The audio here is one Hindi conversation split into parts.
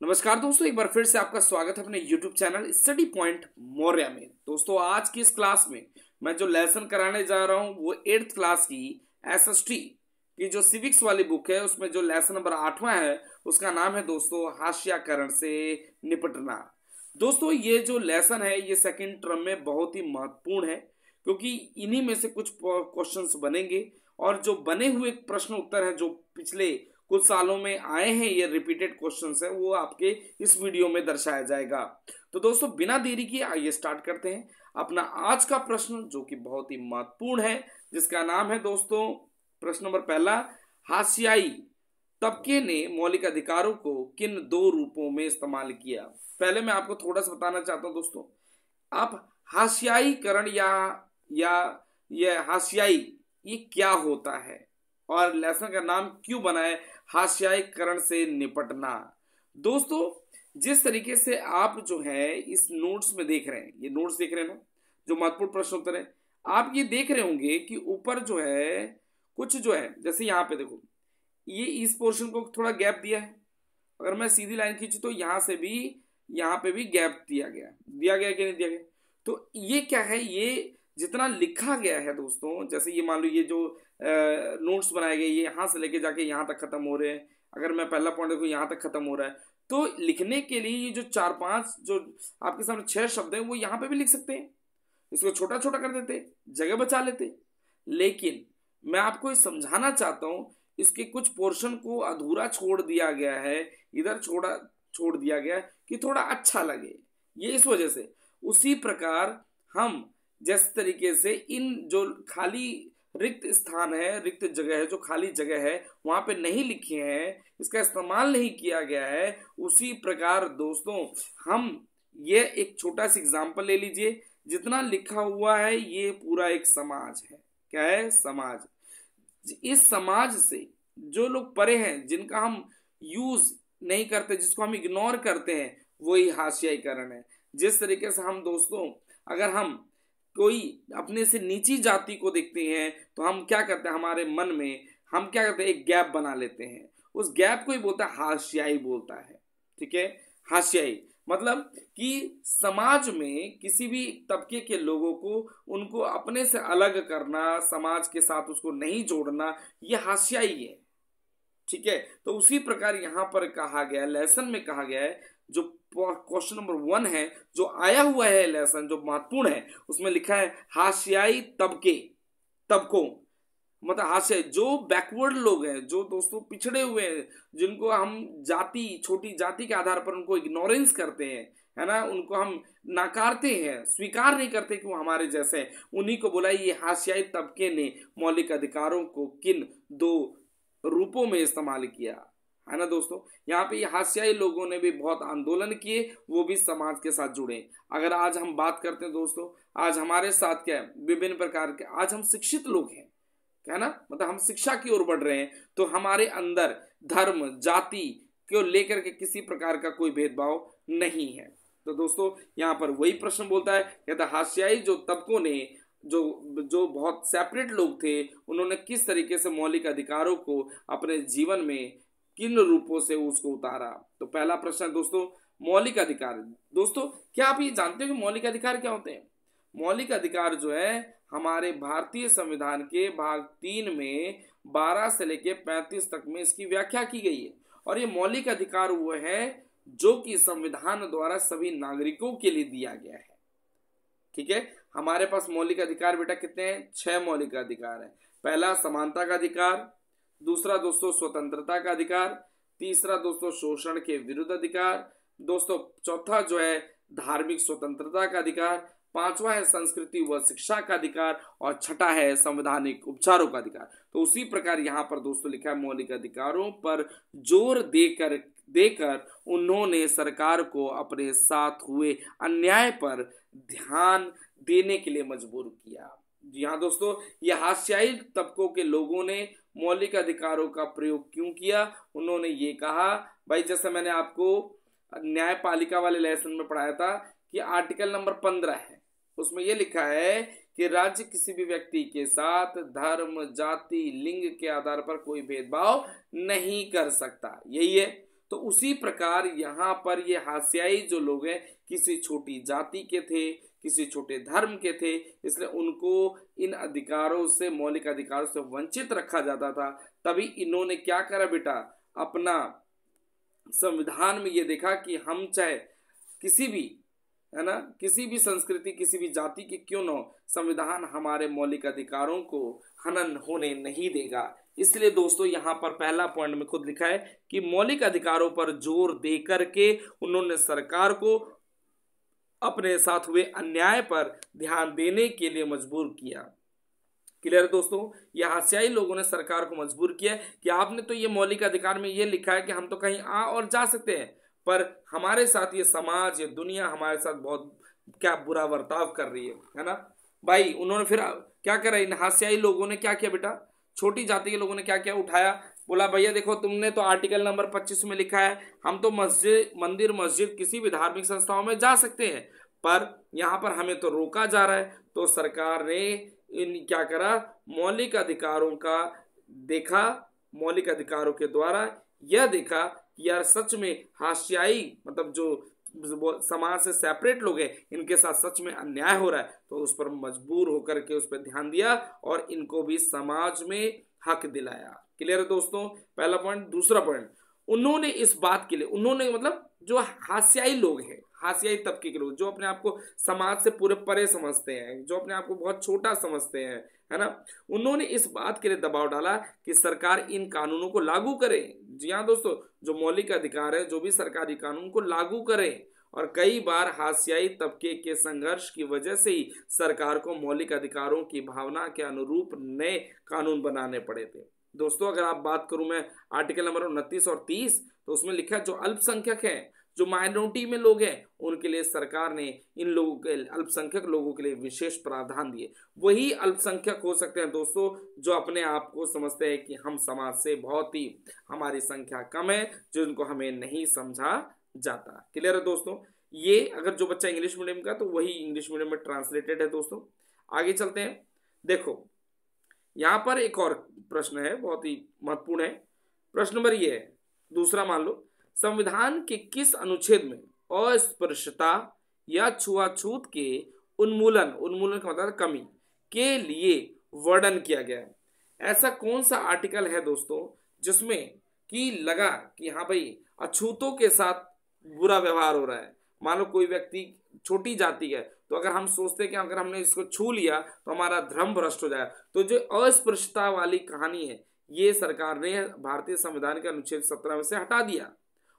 नमस्कार दोस्तों, एक बार फिर से आपका स्वागत है अपने YouTube channel study point Maurya में। दोस्तों, आज की इस क्लास में मैं जो लेसन कराने जा रहा हूं वो 8th क्लास की SST की जो सिविक्स वाली बुक है उसमें जो लेसन नंबर 8वां है उसका नाम है दोस्तों हाशियाकरण से निपटना। दोस्तों, ये जो लेसन है ये सेकंड टर्म में बहुत ही महत्वपूर्ण है क्योंकि इन्हीं में से कुछ क्वेश्चंस बनेंगे और जो बने हुए प्रश्न उत्तर हैं जो पिछले कुछ सालों में आए हैं, ये रिपीटेड क्वेश्चंस हैं, वो आपके इस वीडियो में दर्शाया जाएगा। तो दोस्तों, बिना देरी किए आइए स्टार्ट करते हैं अपना आज का प्रश्न जो कि बहुत ही महत्वपूर्ण है, जिसका नाम है दोस्तों प्रश्न नंबर पहला, हाशियाई तबके ने मौलिक अधिकारों को किन दो रूपों में इस्तेमाल किया। पहले मैं आपको थोड़ा सा बताना चाहता हूं दोस्तों, आप हाशियाईकरण या ये हाशियाई ये क्या होता है और लेसन का नाम क्यों बना है हाशियाईकरण से निपटना। दोस्तों, जिस तरीके से आप जो है इस नोट्स में देख रहे हैं, ये नोट्स देख रहे हैं ना, जो महत्वपूर्ण प्रश्न उत्तर है, आप ये देख रहे होंगे कि ऊपर जो है कुछ जो है, जैसे यहाँ पे देखो, ये इस पोर्शन को थोड़ा गैप दिया है। अगर मैं सीधी लाइन खींचू तो यहाँ से भी यहाँ पे भी गैप दिया गया कि नहीं दिया गया। तो ये क्या है, ये जितना लिखा गया है दोस्तों, जैसे ये मान लो ये जो नोट्स बनाए गए ये यहाँ से लेके जाके यहाँ तक खत्म हो रहे हैं। अगर मैं पहला पॉइंट देखो यहाँ तक खत्म हो रहा है, तो लिखने के लिए ये जो 4-5 जो आपके सामने 6 शब्द हैं वो यहाँ पे भी लिख सकते हैं। इसको छोटा छोटा कर देते, जगह बचा लेते। लेकिन मैं आपको ये समझाना चाहता हूँ, इसके कुछ पोर्शन को अधूरा छोड़ दिया गया है, इधर छोड़ दिया गया है कि थोड़ा अच्छा लगे, ये इस वजह से। उसी प्रकार हम जिस तरीके से इन जो खाली रिक्त स्थान है, रिक्त जगह है, जो खाली जगह है वहां पे नहीं लिखे हैं, इसका इस्तेमाल नहीं किया गया है, उसी प्रकार दोस्तों हम ये एक छोटा सा एग्जाम्पल ले लीजिए। जितना लिखा हुआ है ये पूरा एक समाज है। क्या है? समाज। इस समाज से जो लोग परे हैं, जिनका हम यूज नहीं करते, जिसको हम इग्नोर करते हैं, वही हाशियाईकरण है। जिस तरीके से हम दोस्तों, अगर हम कोई अपने से नीची जाति को देखते हैं तो हम क्या करते हैं, हमारे मन में हम क्या करते हैं, एक गैप बना लेते हैं। उस गैप को ही बोलता है हाशियाई बोलता है। ठीक है, हाशियाई मतलब कि समाज में किसी भी तबके के लोगों को उनको अपने से अलग करना, समाज के साथ उसको नहीं जोड़ना, ये हाशियाई है। ठीक है, तो उसी प्रकार यहां पर कहा गया, लेसन में कहा गया है, जो क्वेश्चन नंबर 1 है जो आया हुआ है लेसन, जो महत्वपूर्ण है, उसमें लिखा है हाशियाई तबकों मतलब हाशिया, जो बैकवर्ड लोग हैं, जो दोस्तों पिछड़े हुए हैं, जिनको हम छोटी जाति के आधार पर उनको इग्नोरेंस करते हैं, है ना, उनको हम नाकारते हैं, स्वीकार नहीं करते कि वो हमारे जैसे हैं, उन्हीं को बोला ये हाशियाई तबके ने मौलिक अधिकारों को किन दो रूपों में इस्तेमाल किया, है ना दोस्तों। यहाँ पे ये हाशियाई लोगों ने भी बहुत आंदोलन किए, वो भी समाज के साथ जुड़े। अगर आज हम बात करते हैं दोस्तों, आज हमारे साथ क्या है, विभिन्न प्रकार के आज हम शिक्षित लोग हैं, है ना, मतलब हम शिक्षा की ओर बढ़ रहे हैं, तो हमारे अंदर धर्म जाति को लेकर के किसी प्रकार का कोई भेदभाव नहीं है। तो दोस्तों यहाँ पर वही प्रश्न बोलता है, कहता हाशियाई जो तबकों ने, जो जो बहुत सेपरेट लोग थे, उन्होंने किस तरीके से मौलिक अधिकारों को अपने जीवन में किन रूपों से उसको उतारा। तो पहला प्रश्न है दोस्तों, मौलिक अधिकार। दोस्तों, क्या आप ये जानते हो कि मौलिक अधिकार क्या होते हैं? मौलिक अधिकार जो है हमारे भारतीय संविधान के भाग 3 में 12 से लेके 35 तक में इसकी व्याख्या की गई है। और ये मौलिक अधिकार वो है जो कि संविधान द्वारा सभी नागरिकों के लिए दिया गया है। ठीक है, हमारे पास मौलिक अधिकार बेटा कितने हैं? 6 मौलिक अधिकार है। पहला समानता का अधिकार, दूसरा दोस्तों स्वतंत्रता का अधिकार, तीसरा दोस्तों शोषण के विरुद्ध अधिकार, दोस्तों चौथा जो है धार्मिक स्वतंत्रता का अधिकार, पांचवा है संस्कृति व शिक्षा का अधिकार, और छठा है संवैधानिक उपचारों का अधिकार। तो उसी प्रकार यहाँ पर दोस्तों लिखा है मौलिक अधिकारों पर जोर देकर उन्होंने सरकार को अपने साथ हुए अन्याय पर ध्यान देने के लिए मजबूर किया। जी हाँ दोस्तों, ये हाशियाई तबकों के लोगों ने मौलिक अधिकारों का प्रयोग क्यों किया? उन्होंने ये कहा, भाई जैसे मैंने आपको न्यायपालिका वाले लेसन में पढ़ाया था कि आर्टिकल नंबर 15 है, उसमें यह लिखा है कि राज्य किसी भी व्यक्ति के साथ धर्म जाति लिंग के आधार पर कोई भेदभाव नहीं कर सकता। यही है। तो उसी प्रकार यहाँ पर ये हास्याई जो लोग हैं किसी छोटी जाति के थे, किसी छोटे धर्म के थे, इसलिए उनको इन अधिकारों से, मौलिक अधिकारों से वंचित रखा जाता था। तभी इन्होंने क्या करा बेटा, अपना संविधान में ये देखा कि हम चाहे किसी भी, है ना, किसी भी संस्कृति, किसी भी जाति के क्यों न हो, संविधान हमारे मौलिक अधिकारों को हनन होने नहीं देगा। इसलिए दोस्तों यहाँ पर पहला पॉइंट में खुद लिखा है कि मौलिक अधिकारों पर जोर दे करके उन्होंने सरकार को अपने साथ हुए अन्याय पर ध्यान देने के लिए मजबूर किया। क्लियर है दोस्तों, ये हास्याई लोगों ने सरकार को मजबूर किया कि आपने तो ये मौलिक अधिकार में ये लिखा है कि हम तो कहीं आ और जा सकते हैं, पर हमारे साथ ये समाज, ये दुनिया हमारे साथ बहुत क्या बुरा बर्ताव कर रही है ना भाई। उन्होंने फिर क्या करा, इन हास्याई लोगों ने क्या किया बेटा, छोटी जाति के लोगों ने क्या किया, उठाया, बोला भैया देखो तुमने तो आर्टिकल नंबर 25 में लिखा है हम तो मंदिर मस्जिद किसी भी धार्मिक संस्थाओं में जा सकते हैं, पर यहाँ पर हमें तो रोका जा रहा है। तो सरकार ने क्या करा, मौलिक अधिकारों का देखा, मौलिक अधिकारों के द्वारा यह देखा कि यार सच में हास्याई मतलब जो समाज से सेपरेट लोग हैं इनके साथ सच में अन्याय हो रहा है, तो उस पर मजबूर होकर के उस पर ध्यान दिया और इनको भी समाज में हक दिलाया। क्लियर है दोस्तों, पहला पॉइंट। दूसरा पॉइंट, उन्होंने इस बात के लिए, उन्होंने मतलब जो हास्याई लोग हैं, हास्याई तबके के लोग जो अपने आप को समाज से पूरे परे समझते हैं, जो अपने आप को बहुत छोटा समझते हैं, है ना, उन्होंने इस बात के लिए दबाव डाला कि सरकार इन कानूनों को लागू करे। जी हाँ दोस्तों, जो मौलिक अधिकार है, जो भी सरकारी कानून को लागू करे। और कई बार हास्याई तबके के संघर्ष की वजह से ही सरकार को मौलिक अधिकारों की भावना के अनुरूप नए कानून बनाने पड़े थे। दोस्तों अगर आप बात करूं मैं आर्टिकल नंबर 29 और 30, तो उसमें लिखा है जो अल्पसंख्यक है, जो माइनॉरिटी में लोग हैं, उनके लिए सरकार ने इन लोगों के, अल्पसंख्यक लोगों के लिए विशेष प्रावधान दिए। वही अल्पसंख्यक हो सकते हैं दोस्तों जो अपने आप को समझते हैं कि हम समाज से बहुत ही, हमारी संख्या कम है, जिनको हमें नहीं समझा जाता। क्लियर है दोस्तों, ये अगर जो बच्चा इंग्लिश मीडियम का, तो वही इंग्लिश मीडियम में ट्रांसलेटेड है। दोस्तों आगे चलते हैं। देखो यहाँ पर एक और प्रश्न है, बहुत ही महत्वपूर्ण है। प्रश्न नंबर ये है, दूसरा मान लो, संविधान के किस अनुच्छेद में अस्पृश्यता या छुआछूत के उन्मूलन, उन्मूलन का मतलब कमी के लिए वर्णन किया गया है? ऐसा कौन सा आर्टिकल है दोस्तों जिसमें कि लगा कि हाँ भाई अछूतों के साथ बुरा व्यवहार हो रहा है। मान लो कोई व्यक्ति छोटी जाति है, तो अगर हम सोचते हैं कि अगर हमने इसको छू लिया तो हमारा धर्म भ्रष्ट हो जाए, तो जो अस्पृश्यता वाली कहानी है ये सरकार ने भारतीय संविधान के अनुच्छेद 17 में से हटा दिया।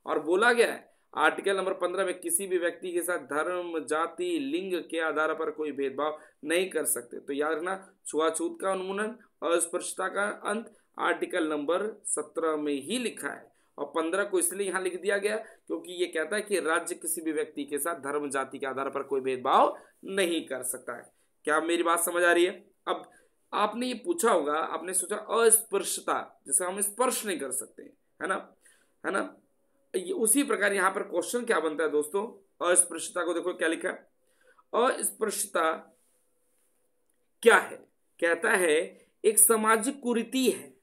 और बोला गया है आर्टिकल नंबर 15 में किसी भी व्यक्ति के साथ धर्म, जाति, लिंग के आधार पर कोई भेदभाव नहीं कर सकते। तो याद रखना, छुआछूत का उन्मूलन, अस्पृश्यता का अंत आर्टिकल नंबर 17 में ही लिखा है। और 15 को इसलिए यहाँ लिख दिया गया क्योंकि ये कहता है कि राज्य किसी भी व्यक्ति के साथ धर्म, जाति के आधार पर कोई भेदभाव नहीं कर सकता है। क्या मेरी बात समझ आ रही है? अब आपने ये पूछा होगा, आपने सोचा अस्पृश्यता, जिसे हम स्पर्श नहीं कर सकते, है ना, है ना, उसी प्रकार यहाँ पर क्वेश्चन क्या बनता है दोस्तों, अस्पृश्यता को देखो क्या लिखा है। अस्पृश्यता क्या है? कहता है एक सामाजिक कुरीति है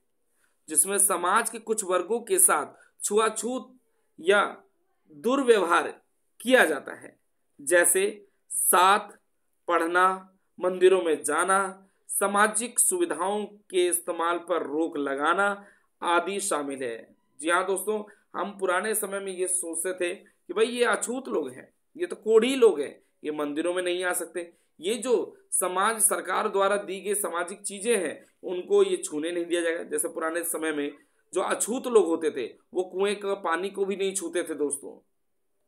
जिसमें समाज के कुछ वर्गों के साथ छुआछूत या दुर्व्यवहार किया जाता है, जैसे साथ पढ़ना, मंदिरों में जाना, सामाजिक सुविधाओं के इस्तेमाल पर रोक लगाना आदि शामिल है। जी हाँ दोस्तों, हम पुराने समय में ये सोचते थे कि भाई ये अछूत लोग हैं, ये तो कोढ़ी लोग हैं, ये मंदिरों में नहीं आ सकते, ये जो समाज सरकार द्वारा दी गई सामाजिक चीजें हैं उनको ये छूने नहीं दिया जाएगा। जैसे पुराने समय में जो अछूत लोग होते थे वो कुएं का पानी को भी नहीं छूते थे दोस्तों,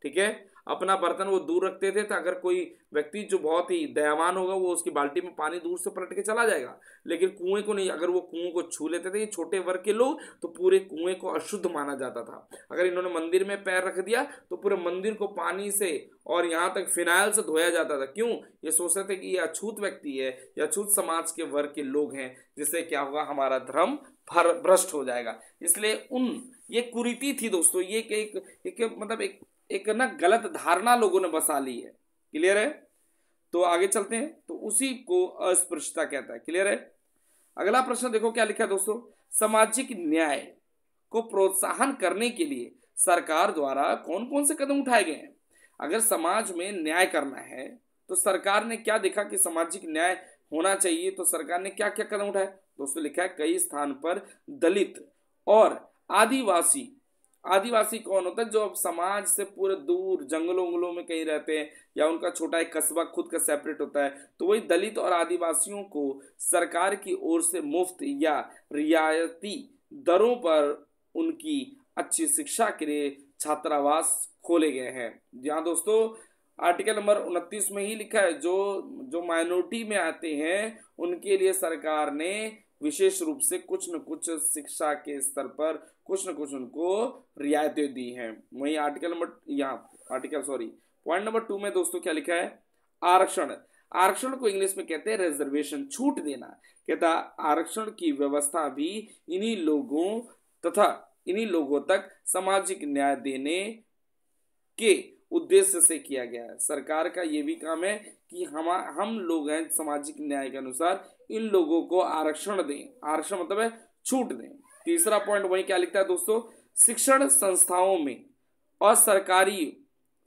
ठीक है, अपना बर्तन वो दूर रखते थे। तो अगर कोई व्यक्ति जो बहुत ही दयावान होगा वो उसकी बाल्टी में पानी दूर से पलट के चला जाएगा, लेकिन कुएं को नहीं। अगर वो कुएं को छू लेते थे ये छोटे वर्ग के लोग, तो पूरे कुएं को अशुद्ध माना जाता था। अगर इन्होंने मंदिर में पैर रख दिया तो पूरे मंदिर को पानी से और यहाँ तक फिनाइल से धोया जाता था। क्यों? ये सोचते थे कि ये अछूत व्यक्ति है, ये अछूत समाज के वर्ग के लोग हैं, जिससे क्या होगा, हमारा धर्म भ्रष्ट हो जाएगा। इसलिए ये कुरीति थी दोस्तों, ये मतलब एक ना गलत धारणा लोगों ने बसा ली है। क्लियर है? तो आगे चलते हैं। तो उसी को अस्पृश्यता कहता है। क्लियर है? अगला प्रश्न देखो क्या लिखा है दोस्तों, सामाजिक न्याय को प्रोत्साहन करने के लिए सरकार द्वारा कौन कौन से कदम उठाए गए हैं। अगर समाज में न्याय करना है तो सरकार ने क्या देखा कि सामाजिक न्याय होना चाहिए, तो सरकार ने क्या क्या कदम उठाए। दोस्तों लिखा है कई स्थान पर दलित और आदिवासी, आदिवासी कौन होता है, जो अब समाज से पूरे दूर जंगलों उंगलों में कहीं रहते हैं या उनका छोटा एक कस्बा खुद का सेपरेट होता है, तो वही दलित और आदिवासियों को सरकार की ओर से मुफ्त या रियायती दरों पर उनकी अच्छी शिक्षा के लिए छात्रावास खोले गए हैं। जहाँ दोस्तों आर्टिकल नंबर 29 में ही लिखा है जो जो माइनॉरिटी में आते हैं उनके लिए सरकार ने विशेष रूप से कुछ न कुछ शिक्षा के स्तर पर कुछ न कुछ उनको रियायतें दी हैं। वहीं पॉइंट नंबर 2 में दोस्तों क्या लिखा है, आरक्षण। आरक्षण को इंग्लिश में कहते हैं रिजर्वेशन, छूट देना। कहता आरक्षण की व्यवस्था भी इन्हीं लोगों तक सामाजिक न्याय देने के उद्देश्य से किया गया है। सरकार का ये भी काम है कि हम लोग हैं सामाजिक न्याय के अनुसार इन लोगों को आरक्षण दें। आरक्षण मतलब है छूट दें। तीसरा पॉइंट वही क्या लिखता है दोस्तों, शिक्षण संस्थाओं में और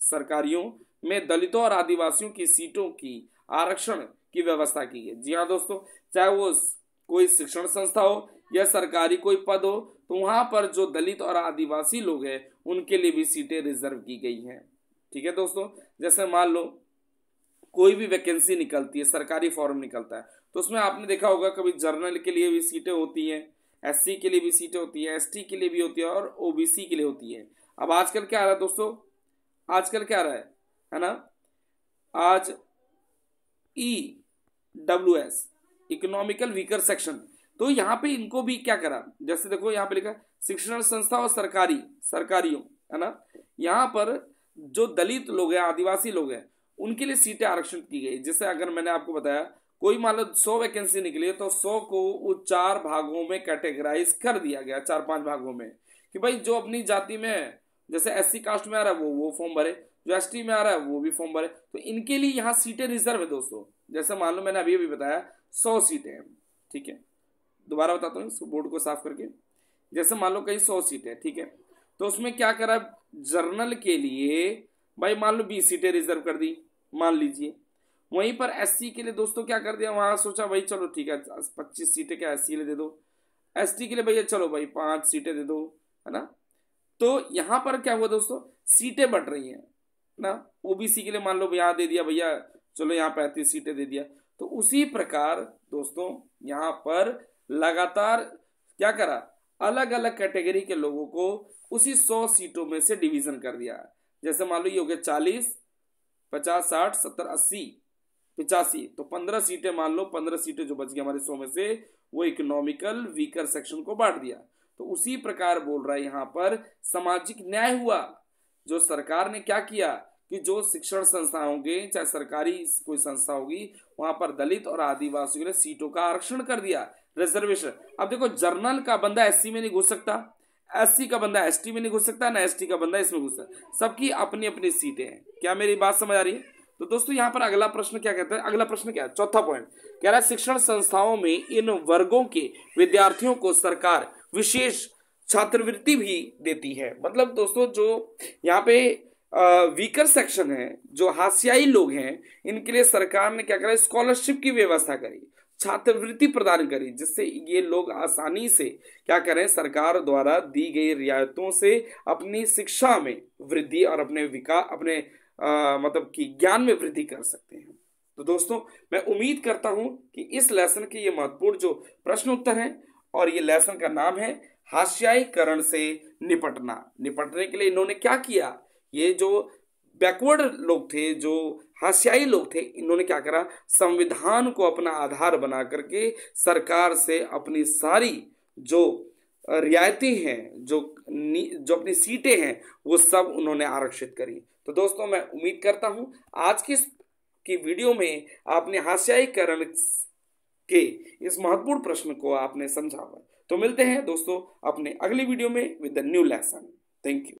सरकारियों में दलितों और आदिवासियों की सीटों की आरक्षण की व्यवस्था की है। जी हाँ दोस्तों, चाहे वो कोई शिक्षण संस्था हो या सरकारी कोई पद हो, तो वहां पर जो दलित और आदिवासी लोग हैं उनके लिए भी सीटें रिजर्व की गई हैं। ठीक है दोस्तों, जैसे मान लो कोई भी वैकेंसी निकलती है, सरकारी फॉर्म निकलता है, तो उसमें आपने देखा होगा कभी जर्नल के लिए भी सीटें होती हैं, एससी के लिए भी सीटें होती है, एसटी के लिए भी होती है और ओबीसी के लिए होती है। अब आजकल क्या आ रहा है दोस्तों, आजकल क्या आ रहा है ना, आज EWS इकोनॉमिकल वीकर सेक्शन, तो यहाँ पे इनको भी क्या करा, जैसे देखो यहाँ पे लिखा शिक्षण संस्था और सरकारियों, है ना, यहाँ पर जो दलित लोग हैं, आदिवासी लोग हैं, उनके लिए सीटें आरक्षित की गई। जैसे अगर मैंने आपको बताया कोई मान लो 100 वैकेंसी निकली तो 100 को 4 भागों में कैटेगराइज कर दिया गया, 4-5 भागों में, कि भाई जो अपनी जाति में जैसे एससी कास्ट में आ रहा है वो फॉर्म भरे, जो एसटी में आ रहा है वो भी फॉर्म भरे, तो इनके लिए यहाँ सीटें रिजर्व है दोस्तों। जैसे मान लो मैंने अभी बताया 100 सीटें हैं, ठीक है, दोबारा बताता हूँ इसको बोर्ड को साफ करके। जैसे मान लो कहीं 100 सीटें, ठीक है, तो उसमें क्या करा, जर्नल के लिए भाई मान लो 20 सीटें रिजर्व कर दी मान लीजिए। वहीं पर एससी के लिए दोस्तों क्या कर दिया, वहां सोचा भाई चलो ठीक है 25 सीटें क्या एससी के लिए दे दो, एसटी के लिए भैया चलो भाई 5 सीटें दे दो, है ना। तो यहाँ पर क्या हुआ दोस्तों, सीटें बढ़ रही हैं ना। ओबीसी के लिए मान लो यहाँ दे दिया भैया, चलो यहाँ 35 सीटें दे दिया। तो उसी प्रकार दोस्तों यहाँ पर लगातार क्या करा, अलग अलग कैटेगरी के लोगों को उसी 100 सीटों में से डिवीजन कर दिया। जैसे मान लो ये हो गया 40, 50, 60, 70, 80, 85, तो 15 सीटें मान लो, 15 सीटें जो बच गई हमारे 100 में से वो इकोनॉमिकल वीकर सेक्शन को बांट दिया। तो उसी प्रकार बोल रहा है यहाँ पर सामाजिक न्याय हुआ। जो सरकार ने क्या किया कि जो शिक्षण संस्था होंगे चाहे सरकारी कोई संस्था होगी, वहां पर दलित और आदिवासियों के लिए सीटों का आरक्षण कर दिया, रिजर्वेशन। अब देखो जर्नल का बंदा एससी में नहीं घुस सकता, एससी का बंदा एसटी में नहीं घुस सकता, ना एसटी का बंदा इसमें घुस सकता, सबकी अपनी अपनी सीटें हैं। क्या मेरी बात समझ आ रही है। तो दोस्तों यहाँ पर अगला प्रश्न क्या कहता है, अगला प्रश्न क्या है, चौथा पॉइंट कह रहा है शिक्षण संस्थाओं में इन वर्गों के विद्यार्थियों को सरकार विशेष छात्रवृत्ति भी देती है। मतलब दोस्तों जो यहाँ पे वीकर सेक्शन है, जो हाशियाई लोग हैं, इनके लिए सरकार ने क्या करा, स्कॉलरशिप की व्यवस्था करी, छात्रवृत्ति प्रदान करी, जिससे ये लोग आसानी से क्या करें, सरकार द्वारा दी गई रियायतों से अपनी शिक्षा में वृद्धि और अपने मतलब कि ज्ञान में वृद्धि कर सकते हैं। तो दोस्तों मैं उम्मीद करता हूं कि इस लेसन के ये महत्वपूर्ण जो प्रश्न उत्तर हैं, और ये लेसन का नाम है हाशियाईकरण से निपटने के लिए इन्होंने क्या किया, ये जो बैकवर्ड लोग थे, जो हाशियाई लोग थे, इन्होंने क्या करा, संविधान को अपना आधार बना करके सरकार से अपनी सारी जो रियायतें हैं, जो अपनी सीटें हैं, वो सब उन्होंने आरक्षित करी। तो दोस्तों मैं उम्मीद करता हूं आज की वीडियो में आपने हाशियाईकरण के इस महत्वपूर्ण प्रश्न को आपने समझा होगा। तो मिलते हैं दोस्तों अपने अगली वीडियो में with the new lesson. Thank you.